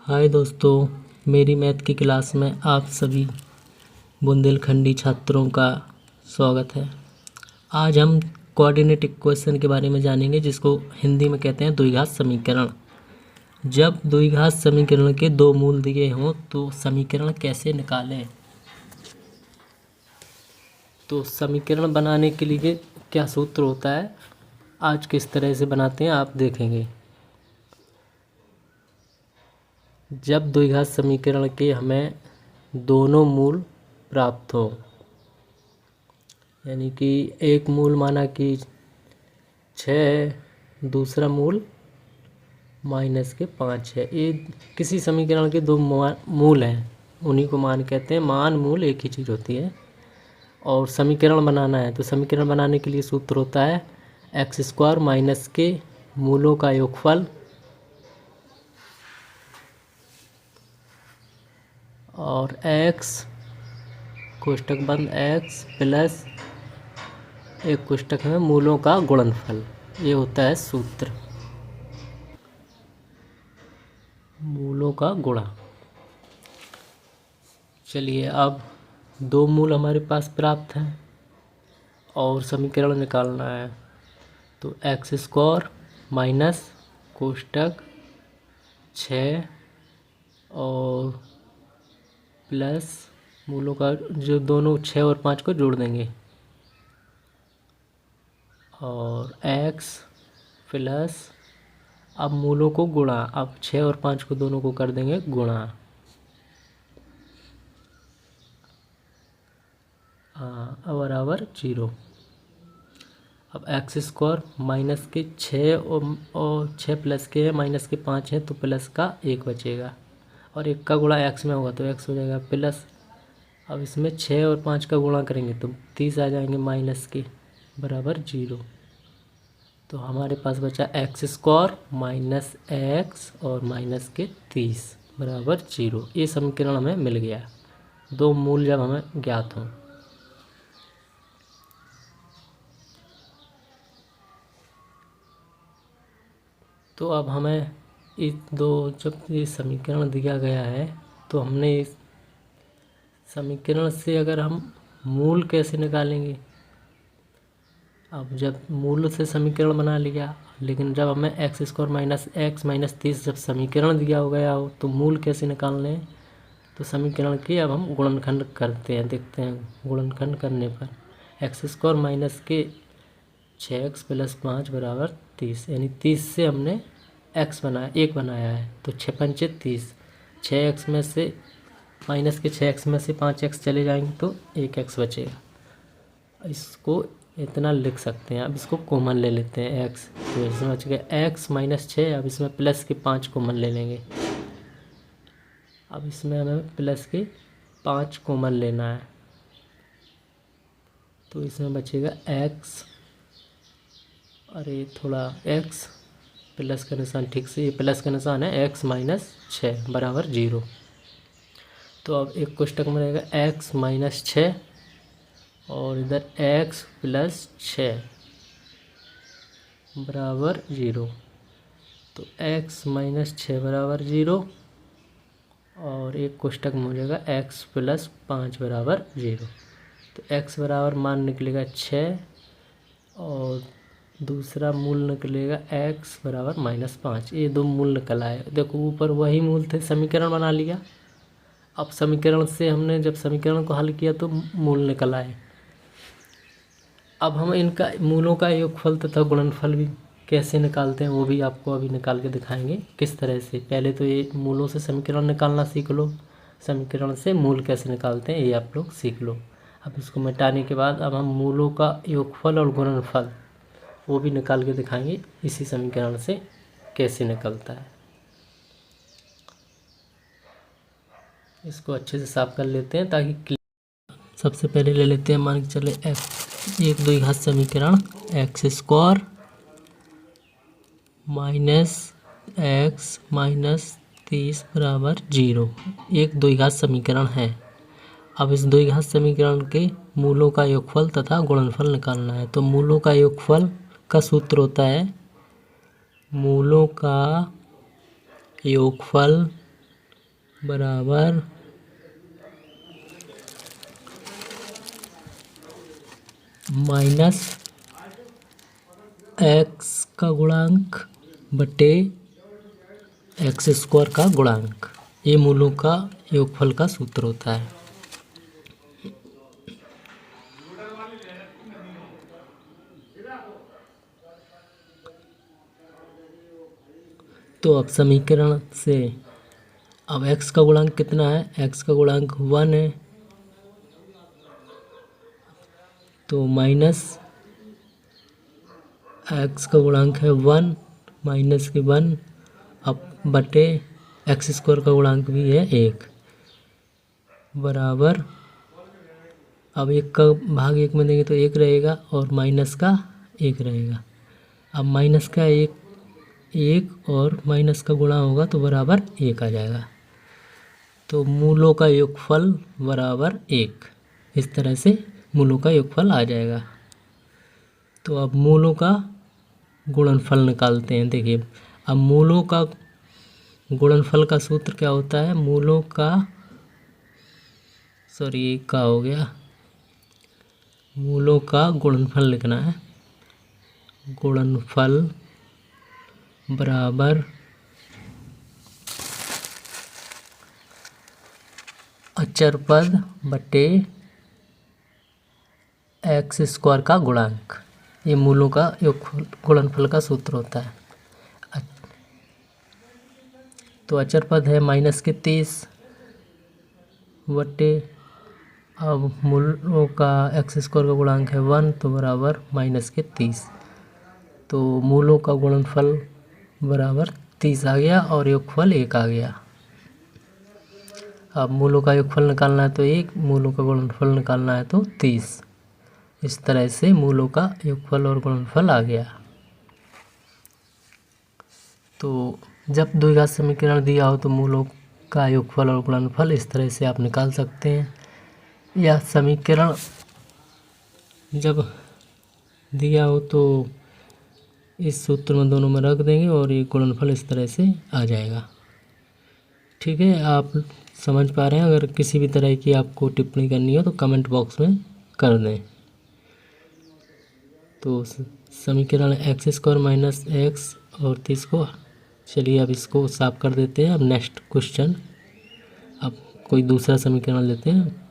हाय दोस्तों, मेरी मैथ की क्लास में आप सभी बुंदेलखंडी छात्रों का स्वागत है। आज हम कोऑर्डिनेट इक्वेशन के बारे में जानेंगे, जिसको हिंदी में कहते हैं द्विघात समीकरण। जब द्विघात समीकरण के दो मूल दिए हों तो समीकरण कैसे निकालें। तो समीकरण बनाने के लिए क्या सूत्र होता है, आज किस तरह से बनाते हैं आप देखेंगे। जब द्विघात समीकरण के हमें दोनों मूल प्राप्त हो, यानी कि एक मूल माना कि 6, दूसरा मूल -5 है। ये किसी समीकरण के दो मूल हैं, उन्हीं को मान कहते हैं। मान मूल एक ही चीज़ होती है। और समीकरण बनाना है तो समीकरण बनाने के लिए सूत्र होता है x² माइनस के मूलों का योगफल और x कोष्टक बंद x प्लस एक कोष्टक में मूलों का गुणनफल। ये होता है सूत्र, मूलों का गुणा। चलिए, अब दो मूल हमारे पास प्राप्त हैं और समीकरण निकालना है। तो x² माइनस कोष्टक 6 और प्लस मूलों का जो दोनों 6 और 5 को जोड़ देंगे और x प्लस अब मूलों को गुणा। अब 6 और 5 को दोनों को कर देंगे गुणा। अब बराबर 0। अब x² माइनस के 6 और 6 प्लस के है, माइनस के 5 है तो प्लस का 1 बचेगा और 1 का गुणा x में होगा तो x हो जाएगा प्लस। अब इसमें 6 और 5 का गुणा करेंगे तो 30 आ जाएंगे माइनस के, बराबर 0। तो हमारे पास बचा x² माइनस x और माइनस के 30 बराबर 0। ये समीकरण हमें मिल गया, दो मूल जब हमें ज्ञात हों। तो अब हमें इस दो जब ये समीकरण दिया गया है तो हमने इस समीकरण से अगर हम मूल कैसे निकालेंगे। अब जब मूल से समीकरण बना लिया, लेकिन जब हमें x² माइनस x माइनस 30 जब समीकरण दिया हो गया हो तो मूल कैसे निकालने हैं। तो समीकरण के अब हम गुणनखंड करते हैं, देखते हैं। गुणनखंड करने पर x² माइनस के 6x प्लस 5 बराबर 30, यानी 30 से हमने x बनाया, 1 बनाया है तो 6 पंचे 30। 6x में से माइनस के 6x में से 5x चले जाएंगे तो 1x बचेगा। इसको इतना लिख सकते हैं। अब इसको कॉमन ले लेते हैं x, तो इसमें बच गया x माइनस 6। अब इसमें प्लस के 5 कॉमन ले लेंगे। अब इसमें हमें प्लस के 5 कॉमन लेना है तो इसमें बचेगा x, अरे थोड़ा x प्लस का निशान ठीक से, ये प्लस का निशान है, x माइनस 6 बराबर 0। तो अब एक कोष्टक में रहेगा x माइनस 6 और इधर x प्लस 6 बराबर 0। तो x माइनस 6 बराबर 0 और एक कोष्टक में हो जाएगा x प्लस 5 बराबर 0। तो x बराबर मान निकलेगा 6 और दूसरा मूल निकलेगा x बराबर -5। ये दो मूल निकल आए। देखो ऊपर वही मूल थे, समीकरण बना लिया। अब समीकरण से हमने जब समीकरण को हल किया तो मूल निकल आए। अब हम इनका मूलों का योगफल तथा गुणनफल भी कैसे निकालते हैं वो भी आपको अभी निकाल के दिखाएंगे किस तरह से। पहले तो ये मूलों से समीकरण निकालना सीख लो, समीकरण से मूल कैसे निकालते हैं ये आप लोग सीख लो। अब इसको मिटाने के बाद अब हम मूलों का योगफल और गुणनफल वो भी निकाल के दिखाएंगे इसी समीकरण से कैसे निकलता है। इसको अच्छे से साफ कर लेते हैं ताकि सबसे पहले ले लेते हैं, मान के चले एक द्विघात समीकरण x² माइनस x माइनस 30 बराबर 0 एक द्विघात समीकरण है। अब इस द्विघात समीकरण के मूलों का योगफल तथा गुणनफल निकालना है। तो मूलों का योगफल का सूत्र होता है मूलों का योगफल बराबर माइनस एक्स का गुणांक बटे एक्स स्क्वायर का गुणांक। ये मूलों का योगफल का सूत्र होता है। तो अब समीकरण से अब x का गुणांक कितना है, x का गुणांक 1 है, तो माइनस x का गुणांक है 1 माइनस के 1 अब बटे एक्स स्क्वायर का गुणांक भी है 1 बराबर, अब 1 का भाग 1 में देंगे तो 1 रहेगा और माइनस का 1 रहेगा। अब माइनस का 1 और माइनस का गुणा होगा तो बराबर 1 आ जाएगा। तो मूलों का योगफल बराबर 1, इस तरह से मूलों का योगफल आ जाएगा। तो अब मूलों का गुणनफल निकालते हैं। देखिए अब मूलों का गुणनफल का सूत्र क्या होता है, मूलों का एक का हो गया, मूलों का गुणनफल लिखना है। गुणनफल बराबर अचर पद बटे एक्स स्क्वायर का गुणांक। ये मूलों का गुणनफल का सूत्र होता है। तो अचर पद है माइनस के 30 बटे, अब मूलों का एक्स स्क्वायर का गुणांक है 1 तो बराबर माइनस के 30। तो मूलों का गुणनफल बराबर 30 आ गया और योगफल 1 आ गया। अब मूलों का योगफल निकालना है तो 1, मूलों का गुणनफल निकालना है तो 30। इस तरह से मूलों का योगफल और गुणनफल आ गया। तो जब द्विघात समीकरण दिया हो तो मूलों का योगफल और गुणनफल इस तरह से आप निकाल सकते हैं। यह समीकरण जब दिया हो तो इस सूत्र में दोनों में रख देंगे और ये गुणनफल इस तरह से आ जाएगा। ठीक है, आप समझ पा रहे हैं। अगर किसी भी तरह की आपको टिप्पणी करनी हो तो कमेंट बॉक्स में कर दें। तो समीकरण एक्स स्क्वायर माइनस एक्स और 30 को, चलिए अब इसको साफ कर देते हैं। अब नेक्स्ट क्वेश्चन, अब कोई दूसरा समीकरण लेते हैं।